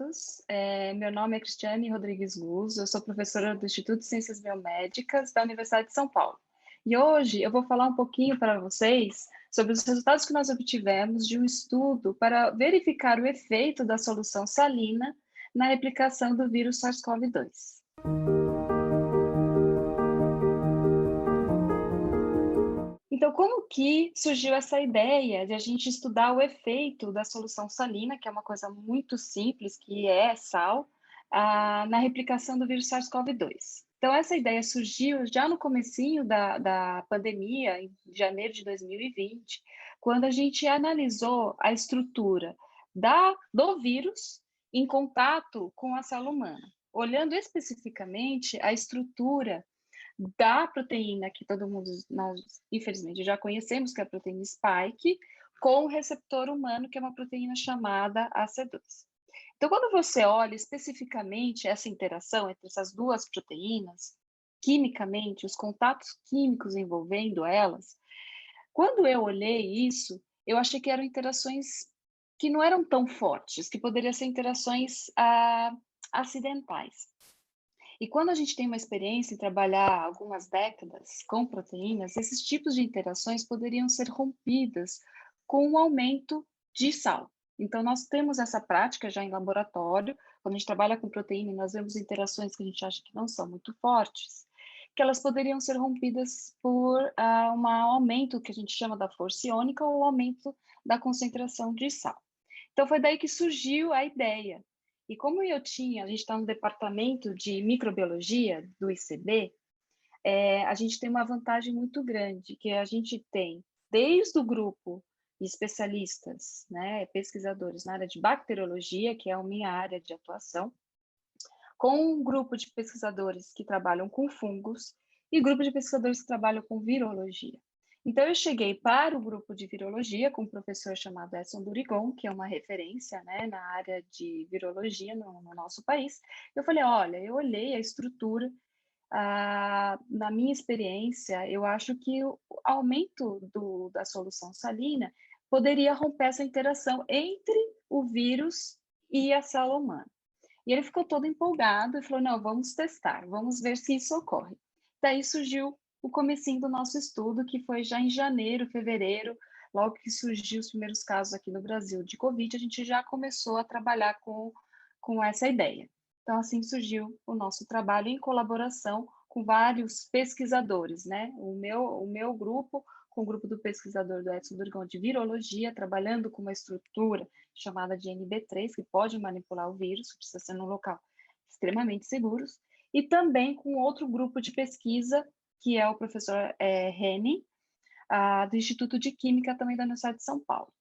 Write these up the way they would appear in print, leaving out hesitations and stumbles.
todos. Meu nome é Cristiane Rodrigues Guz, eu sou professora do Instituto de Ciências Biomédicas da Universidade de São Paulo. E hoje eu vou falar um pouquinho para vocês sobre os resultados que nós obtivemos de um estudo para verificar o efeito da solução salina na replicação do vírus SARS-CoV-2. Então, como que surgiu essa ideia de a gente estudar o efeito da solução salina, que é uma coisa muito simples, que é sal, na replicação do vírus SARS-CoV-2? Então, essa ideia surgiu já no comecinho da pandemia, em janeiro de 2020, quando a gente analisou a estrutura do vírus em contato com a célula humana, olhando especificamente a estrutura da proteína que todo mundo, nós infelizmente já conhecemos, que é a proteína spike, com o receptor humano, que é uma proteína chamada AC2. Então, quando você olha especificamente essa interação entre essas duas proteínas, quimicamente, os contatos químicos envolvendo elas, quando eu olhei isso, eu achei que eram interações que não eram tão fortes, que poderiam ser interações acidentais. E quando a gente tem uma experiência em trabalhar algumas décadas com proteínas, esses tipos de interações poderiam ser rompidas com o aumento de sal. Então, nós temos essa prática já em laboratório, quando a gente trabalha com proteína e nós vemos interações que a gente acha que não são muito fortes, que elas poderiam ser rompidas por um aumento que a gente chama da força iônica ou aumento da concentração de sal. Então, foi daí que surgiu a ideia. E como a gente está no departamento de microbiologia do ICB, a gente tem uma vantagem muito grande, que a gente tem, desde o grupo de especialistas, né, pesquisadores na área de bacteriologia, que é a minha área de atuação, com um grupo de pesquisadores que trabalham com fungos e grupo de pesquisadores que trabalham com virologia. Então, eu cheguei para o grupo de virologia com um professor chamado Edson Durigon, que é uma referência, né, na área de virologia no nosso país. Eu falei, olha, eu olhei a estrutura, na minha experiência, eu acho que o aumento da solução salina poderia romper essa interação entre o vírus e a célula humana. E ele ficou todo empolgado e falou, não, vamos testar, vamos ver se isso ocorre. Daí surgiu o comecinho do nosso estudo, que foi já em janeiro, fevereiro, logo que surgiu os primeiros casos aqui no Brasil de Covid, a gente já começou a trabalhar com essa ideia. Então, assim surgiu o nosso trabalho em colaboração com vários pesquisadores, né? O meu grupo, com o grupo do pesquisador do Edson Durgão de virologia, trabalhando com uma estrutura chamada de NB3, que pode manipular o vírus, precisa ser num local extremamente seguros, e também com outro grupo de pesquisa, que é o professor Henning, do Instituto de Química também da Universidade de São Paulo.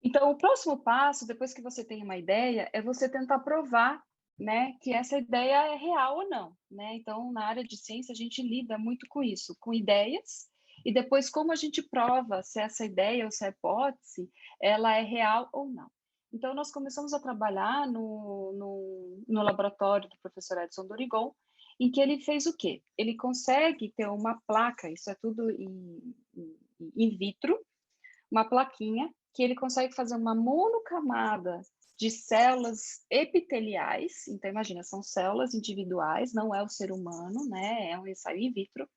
Então, o próximo passo, depois que você tem uma ideia, é você tentar provar, né, que essa ideia é real ou não, né? Então, na área de ciência, a gente lida muito com isso, com ideias, e depois como a gente prova se essa ideia ou se a hipótese, ela é real ou não. Então, nós começamos a trabalhar no laboratório do professor Edson Dorigon, em que ele fez o quê? Ele consegue ter uma placa, isso é tudo in vitro, uma plaquinha, que ele consegue fazer uma monocamada de células epiteliais, então imagina, são células individuais, não é o ser humano, né, é um ensaio in vitro,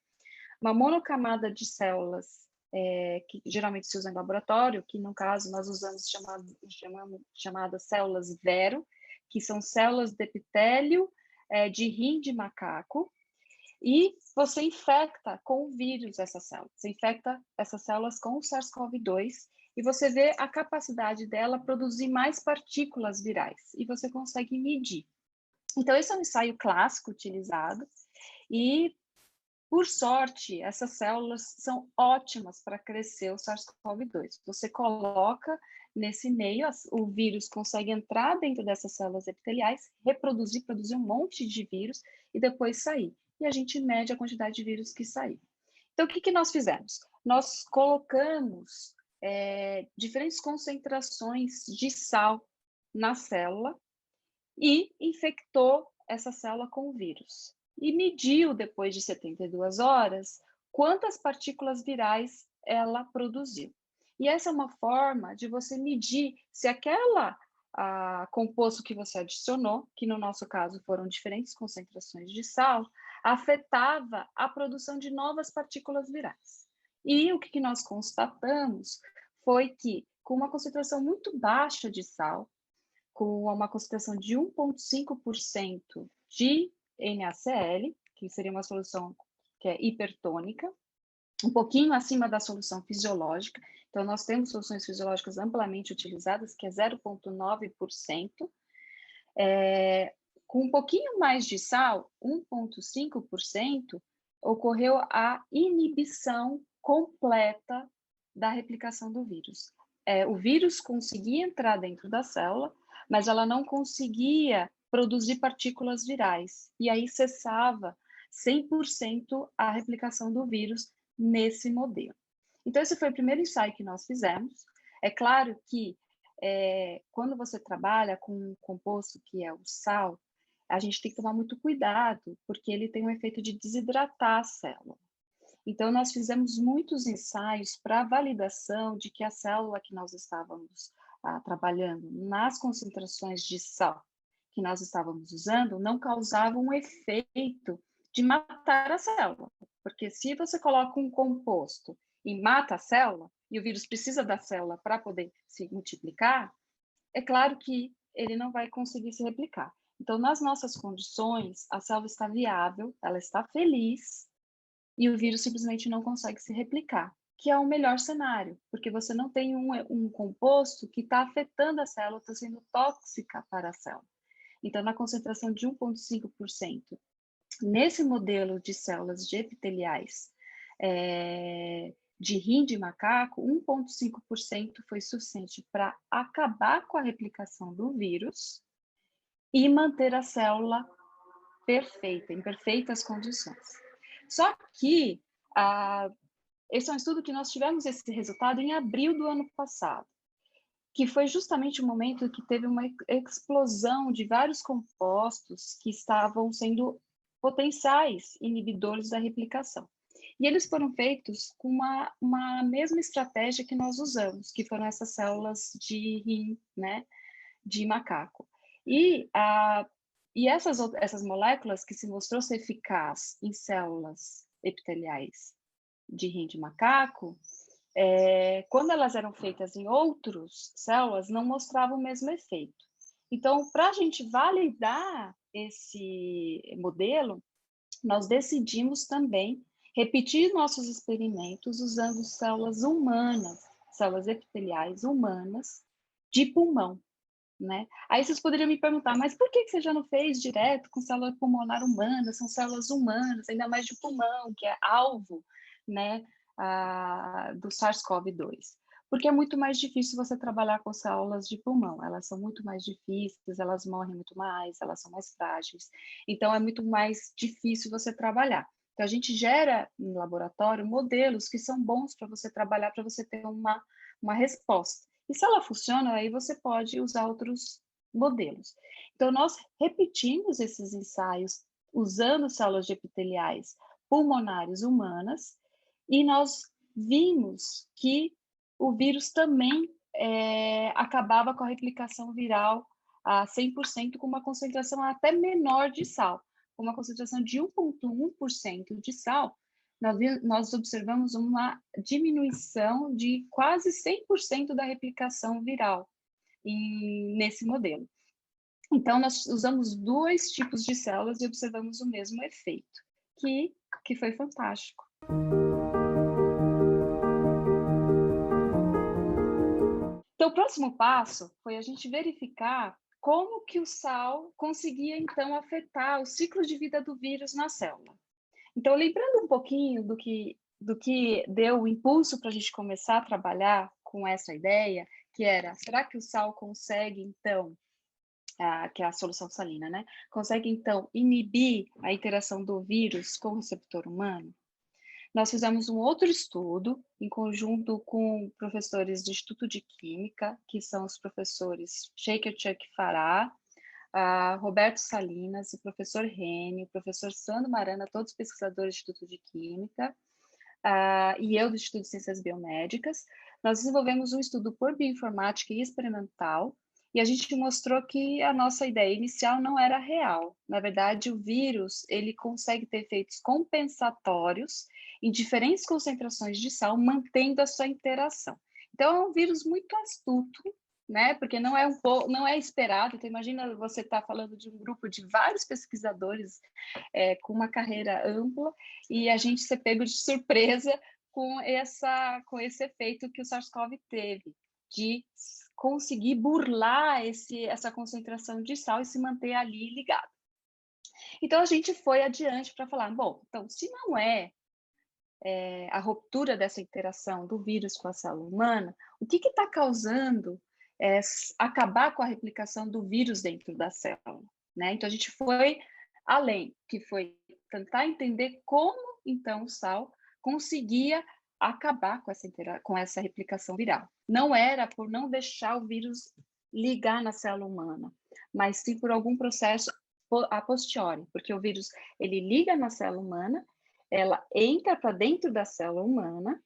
uma monocamada de células que geralmente se usa em laboratório, que no caso nós usamos chamadas células Vero, que são células de epitélio de rim de macaco, e você infecta com o vírus essa célula. Você infecta essas células com o SARS-CoV-2 e você vê a capacidade dela produzir mais partículas virais e você consegue medir. Então, esse é um ensaio clássico utilizado e, por sorte, essas células são ótimas para crescer o SARS-CoV-2. Você coloca nesse meio, o vírus consegue entrar dentro dessas células epiteliais, reproduzir, produzir um monte de vírus e depois sair. E a gente mede a quantidade de vírus que saiu. Então, o que nós fizemos? Nós colocamos diferentes concentrações de sal na célula e infectou essa célula com o vírus. E mediu, depois de 72 horas, quantas partículas virais ela produziu. E essa é uma forma de você medir se aquela composto que você adicionou, que no nosso caso foram diferentes concentrações de sal, afetava a produção de novas partículas virais. E o que nós constatamos foi que, com uma concentração muito baixa de sal, com uma concentração de 1,5% de NaCl, que seria uma solução que é hipertônica, um pouquinho acima da solução fisiológica. Então, nós temos soluções fisiológicas amplamente utilizadas, que é 0,9%. Com um pouquinho mais de sal, 1,5%, ocorreu a inibição completa da replicação do vírus. O vírus conseguia entrar dentro da célula, mas ela não conseguia produzir partículas virais. E aí cessava 100% a replicação do vírus nesse modelo. Então, esse foi o primeiro ensaio que nós fizemos. É claro que quando você trabalha com um composto que é o sal, a gente tem que tomar muito cuidado, porque ele tem um efeito de desidratar a célula. Então, nós fizemos muitos ensaios para validação de que a célula que nós estávamos trabalhando nas concentrações de sal que nós estávamos usando não causava um efeito de matar a célula. Porque se você coloca um composto e mata a célula, e o vírus precisa da célula para poder se multiplicar, é claro que ele não vai conseguir se replicar. Então, nas nossas condições, a célula está viável, ela está feliz, e o vírus simplesmente não consegue se replicar, que é o melhor cenário, porque você não tem um composto que está afetando a célula, está sendo tóxica para a célula. Então, na concentração de 1,5%, nesse modelo de células de epiteliais de rim de macaco, 1,5% foi suficiente para acabar com a replicação do vírus e manter a célula perfeita, em perfeitas condições. Só que esse é um estudo que nós tivemos esse resultado em abril do ano passado, que foi justamente o momento que teve uma explosão de vários compostos que estavam sendo potenciais inibidores da replicação. E eles foram feitos com uma mesma estratégia que nós usamos, que foram essas células de rim, né, de macaco. E essas moléculas que se mostrou ser eficaz em células epiteliais de rim de macaco, quando elas eram feitas em outras células, não mostravam o mesmo efeito. Então, para a gente validar esse modelo, nós decidimos também repetir nossos experimentos usando células humanas, células epiteliais humanas de pulmão, né? Aí vocês poderiam me perguntar, mas por que você já não fez direto com célula pulmonar humana? São células humanas, ainda mais de pulmão, que é alvo, né, do SARS-CoV-2. Porque é muito mais difícil você trabalhar com células de pulmão. Elas são muito mais difíceis, elas morrem muito mais, elas são mais frágeis. Então, é muito mais difícil você trabalhar. Então, a gente gera no laboratório modelos que são bons para você trabalhar, para você ter uma resposta. E se ela funciona, aí você pode usar outros modelos. Então, nós repetimos esses ensaios usando células epiteliais pulmonares humanas e nós vimos que o vírus também acabava com a replicação viral a 100% com uma concentração até menor de sal, com uma concentração de 1,1% de sal, nós observamos uma diminuição de quase 100% da replicação viral nesse modelo. Então, nós usamos dois tipos de células e observamos o mesmo efeito, que foi fantástico. Então, o próximo passo foi a gente verificar como que o sal conseguia, então, afetar o ciclo de vida do vírus na célula. Então, lembrando um pouquinho do que deu o impulso para a gente começar a trabalhar com essa ideia, que era, será que o sal consegue, então, que é a solução salina, né? Consegue, então, inibir a interação do vírus com o receptor humano? Nós fizemos um outro estudo, em conjunto com professores do Instituto de Química, que são os professores Shaker Chuck Farah, Roberto Salinas, o professor Rene, o professor Sandro Marana, todos pesquisadores do Instituto de Química, e eu do Instituto de Ciências Biomédicas, nós desenvolvemos um estudo por bioinformática e experimental, e a gente mostrou que a nossa ideia inicial não era real. Na verdade, o vírus, ele consegue ter efeitos compensatórios em diferentes concentrações de sal, mantendo a sua interação. Então, é um vírus muito astuto, né? Porque não é esperado. Então, imagina você estar falando de um grupo de vários pesquisadores com uma carreira ampla e a gente ser pego de surpresa com esse efeito que o SARS-CoV teve, de conseguir burlar essa concentração de sal e se manter ali ligado. Então, a gente foi adiante para falar, bom, então, se não é a ruptura dessa interação do vírus com a célula humana, o que está causando acabar com a replicação do vírus dentro da célula, né? Então, a gente foi além, que foi tentar entender como, então, o sal conseguia acabar com essa replicação viral. Não era por não deixar o vírus ligar na célula humana, mas sim por algum processo a posteriori, porque o vírus, ele liga na célula humana, ela entra para dentro da célula humana,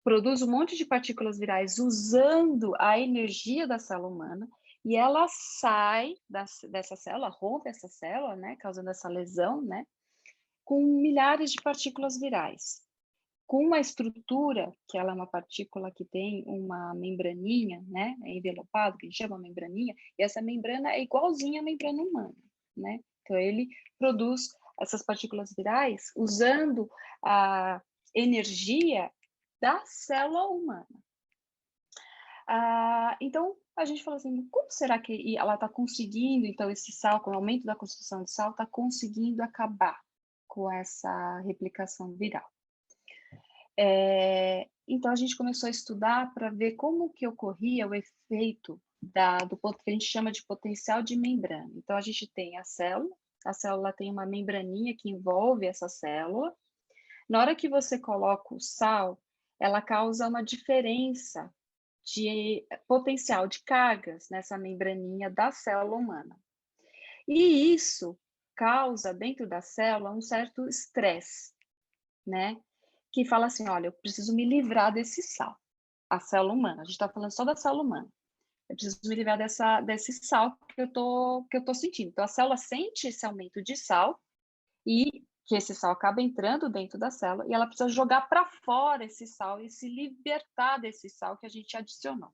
produz um monte de partículas virais usando a energia da célula humana, e ela sai dessa célula, rompe essa célula, né, causando essa lesão, né, com milhares de partículas virais. Com uma estrutura, que ela é uma partícula que tem uma membraninha, né, é envelopado, que a gente chama membraninha, e essa membrana é igualzinha à membrana humana, né? Então, ele produz essas partículas virais usando a energia da célula humana. Então, a gente falou assim, como será que ela está conseguindo, então, esse sal, com o aumento da concentração de sal, está conseguindo acabar com essa replicação viral? Então, a gente começou a estudar para ver como que ocorria o efeito do ponto que a gente chama de potencial de membrana. Então, a gente tem a célula tem uma membraninha que envolve essa célula. Na hora que você coloca o sal, ela causa uma diferença de potencial de cargas nessa membraninha da célula humana. E isso causa dentro da célula um certo estresse, né? Que fala assim, olha, eu preciso me livrar desse sal, a célula humana, a gente está falando só da célula humana, eu preciso me livrar desse sal que eu tô sentindo. Então, a célula sente esse aumento de sal e que esse sal acaba entrando dentro da célula e ela precisa jogar para fora esse sal e se libertar desse sal que a gente adicionou.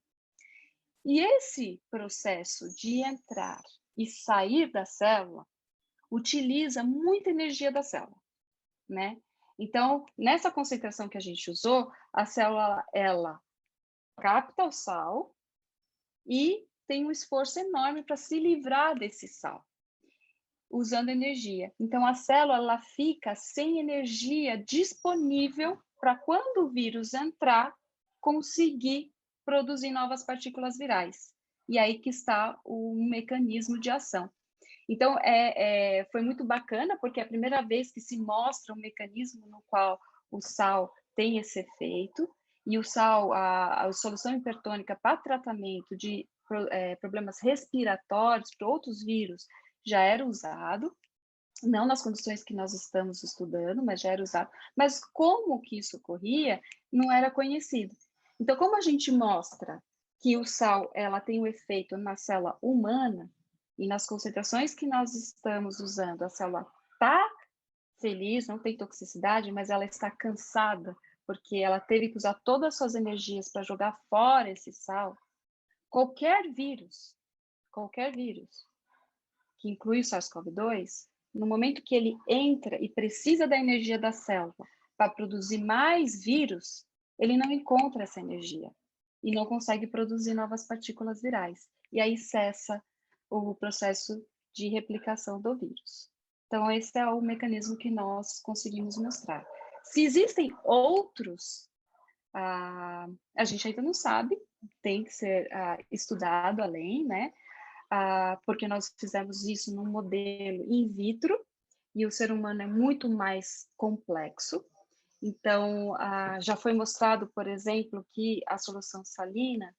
E esse processo de entrar e sair da célula utiliza muita energia da célula, né? Então, nessa concentração que a gente usou, a célula, ela capta o sal e tem um esforço enorme para se livrar desse sal, usando energia. Então, a célula, ela fica sem energia disponível para quando o vírus entrar, conseguir produzir novas partículas virais. E aí que está o mecanismo de ação. Então, foi muito bacana, porque é a primeira vez que se mostra um mecanismo no qual o sal tem esse efeito, e o sal, a solução hipertônica para tratamento de problemas respiratórios, para outros vírus, já era usado, não nas condições que nós estamos estudando, mas já era usado. Mas como que isso ocorria, não era conhecido. Então, como a gente mostra que o sal ela tem um efeito na célula humana, e nas concentrações que nós estamos usando, a célula está feliz, não tem toxicidade, mas ela está cansada, porque ela teve que usar todas as suas energias para jogar fora esse sal. Qualquer vírus que inclui o SARS-CoV-2, no momento que ele entra e precisa da energia da célula para produzir mais vírus, ele não encontra essa energia e não consegue produzir novas partículas virais. E aí cessa o processo de replicação do vírus. Então, esse é o mecanismo que nós conseguimos mostrar. Se existem outros, a gente ainda não sabe, tem que ser estudado além, né? Porque nós fizemos isso num modelo in vitro, e o ser humano é muito mais complexo. Então, já foi mostrado, por exemplo, que a solução salina,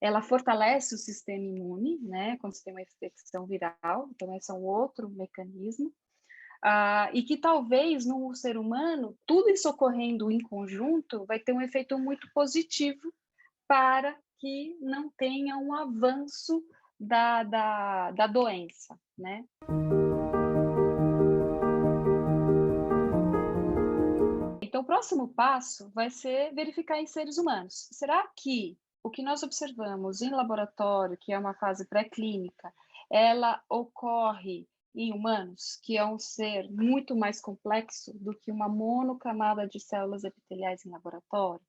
ela fortalece o sistema imune, né, quando você tem uma infecção viral, então esse é um outro mecanismo, e que talvez no ser humano, tudo isso ocorrendo em conjunto vai ter um efeito muito positivo para que não tenha um avanço da doença, né? Então, o próximo passo vai ser verificar em seres humanos. Será que o que nós observamos em laboratório, que é uma fase pré-clínica, ela ocorre em humanos, que é um ser muito mais complexo do que uma monocamada de células epiteliais em laboratório?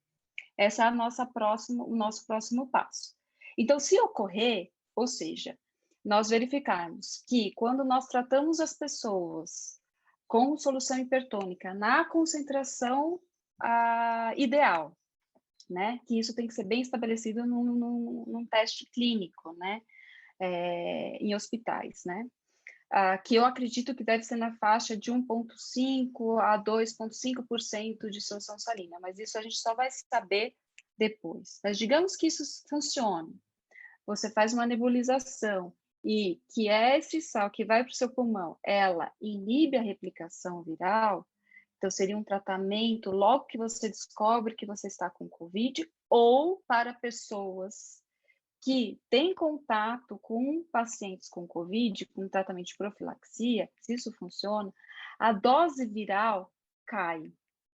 Essa é o nosso próximo passo. Então, se ocorrer, ou seja, nós verificarmos que quando nós tratamos as pessoas com solução hipertônica na concentração ideal, né? Que isso tem que ser bem estabelecido num teste clínico, né? Em hospitais, né? Que eu acredito que deve ser na faixa de 1,5% a 2,5% de solução salina, mas isso a gente só vai saber depois. Mas digamos que isso funcione. Você faz uma nebulização e que esse sal que vai para o seu pulmão, ela inibe a replicação viral, então seria um tratamento logo que você descobre que você está com Covid, ou para pessoas que têm contato com pacientes com Covid, com tratamento de profilaxia, se isso funciona, a dose viral cai,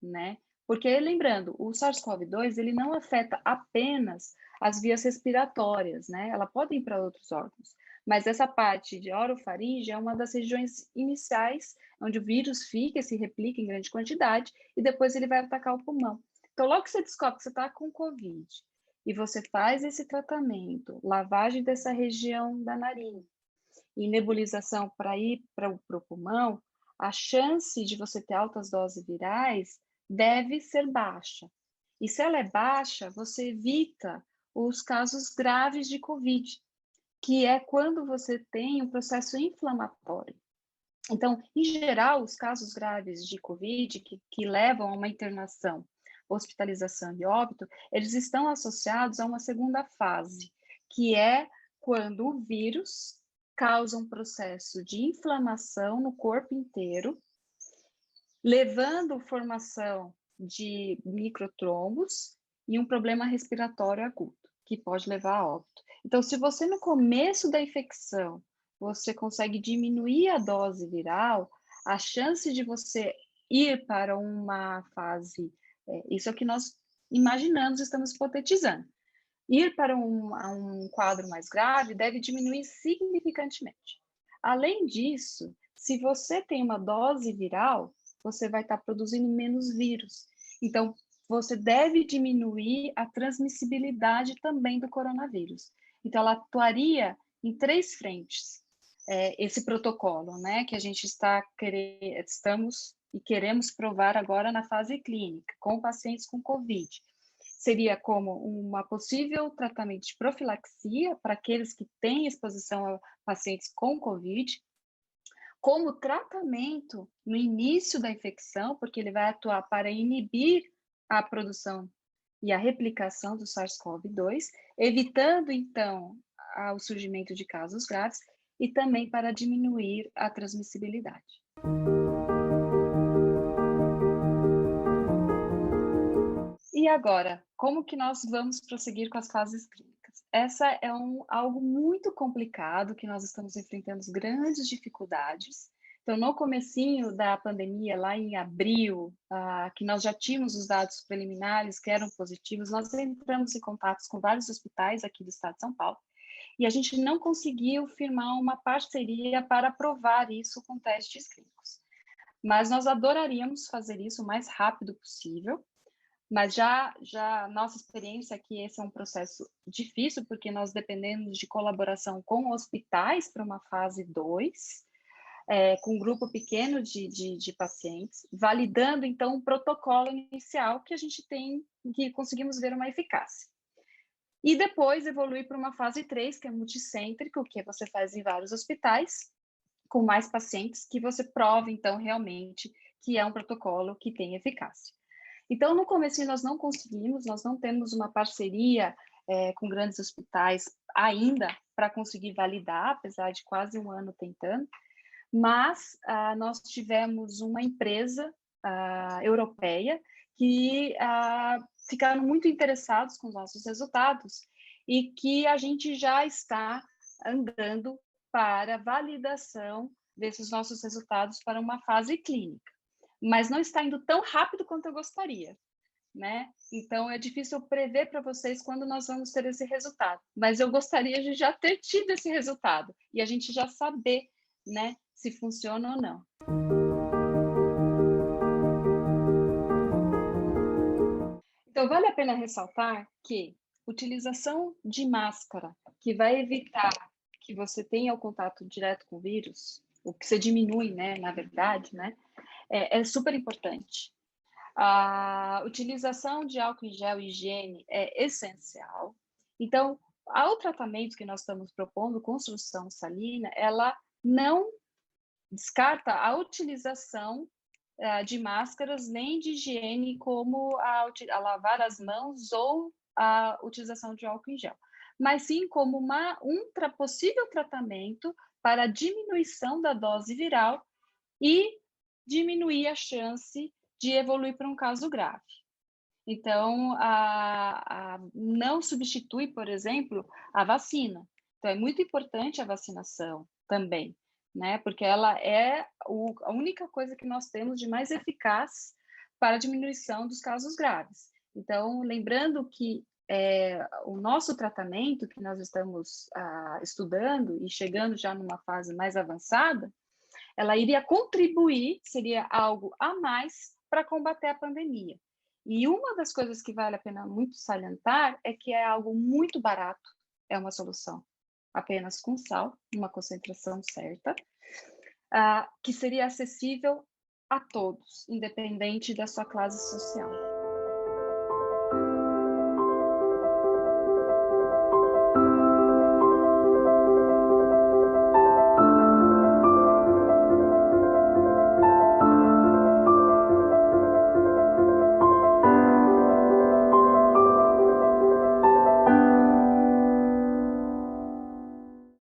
né? Porque, lembrando, o SARS-CoV-2, ele não afeta apenas as vias respiratórias, né? Ela pode ir para outros órgãos, mas essa parte de orofaringe é uma das regiões iniciais onde o vírus fica, se replica em grande quantidade, e depois ele vai atacar o pulmão. Então, logo que você descobre que você está com Covid, e você faz esse tratamento, lavagem dessa região da narina e nebulização para ir para o pulmão, a chance de você ter altas doses virais deve ser baixa. E se ela é baixa, você evita os casos graves de COVID, que é quando você tem um processo inflamatório. Então, em geral, os casos graves de COVID que levam a uma internação, hospitalização e óbito, eles estão associados a uma segunda fase, que é quando o vírus causa um processo de inflamação no corpo inteiro, levando formação de microtrombos e um problema respiratório agudo, que pode levar a óbito. Então, se você no começo da infecção você consegue diminuir a dose viral, a chance de você ir para uma fase, isso é o que nós imaginamos, estamos hipotetizando, ir para um quadro mais grave deve diminuir significantemente. Além disso, se você tem uma dose viral, você vai estar produzindo menos vírus. Então, você deve diminuir a transmissibilidade também do coronavírus. Então, ela atuaria em 3 frentes. Esse protocolo, né, que a gente estamos e queremos provar agora na fase clínica, com pacientes com COVID. Seria como uma possível tratamento de profilaxia para aqueles que têm exposição a pacientes com COVID, como tratamento no início da infecção, porque ele vai atuar para inibir a produção e a replicação do SARS-CoV-2, evitando, então, o surgimento de casos graves, e também para diminuir a transmissibilidade. E agora, como que nós vamos prosseguir com as fases clínicas? Essa é algo muito complicado, que nós estamos enfrentando grandes dificuldades. Então, no comecinho da pandemia, lá em abril, que nós já tínhamos os dados preliminares que eram positivos, nós entramos em contato com vários hospitais aqui do estado de São Paulo, e a gente não conseguiu firmar uma parceria para provar isso com testes clínicos. Mas nós adoraríamos fazer isso o mais rápido possível, mas já nossa experiência é que esse é um processo difícil, porque nós dependemos de colaboração com hospitais para uma fase 2, com um grupo pequeno de pacientes, validando, então, um protocolo inicial que a gente tem, que conseguimos ver uma eficácia. E depois evoluir para uma fase 3, que é multicêntrico, que você faz em vários hospitais, com mais pacientes, que você prova, então, realmente que é um protocolo que tem eficácia. Então, no começo nós não conseguimos, nós não temos uma parceria com grandes hospitais ainda para conseguir validar, apesar de quase um ano tentando, mas nós tivemos uma empresa europeia que ficaram muito interessados com os nossos resultados e que a gente já está andando para validação desses nossos resultados para uma fase clínica, mas não está indo tão rápido quanto eu gostaria, né? Então é difícil prever para vocês quando nós vamos ter esse resultado, mas eu gostaria de já ter tido esse resultado e a gente já saber, né, se funciona ou não. Então vale a pena ressaltar que utilização de máscara, que vai evitar que você tenha o contato direto com o vírus, o que você diminui, né, na verdade, né, é super importante. A utilização de álcool em gel e higiene é essencial. Então, ao tratamento que nós estamos propondo, construção salina, ela não descarta a utilização de máscaras nem de higiene, como a lavar as mãos ou a utilização de álcool em gel, mas sim como possível tratamento para a diminuição da dose viral e diminuir a chance de evoluir para um caso grave. Então, não substitui, por exemplo, a vacina. Então, é muito importante a vacinação também, né? Porque ela é a única coisa que nós temos de mais eficaz para a diminuição dos casos graves. Então, lembrando que o nosso tratamento, que nós estamos estudando e chegando já numa fase mais avançada, ela iria contribuir, seria algo a mais para combater a pandemia. E uma das coisas que vale a pena muito salientar é que é algo muito barato, é uma solução apenas com sal, uma concentração certa, que seria acessível a todos, independente da sua classe social.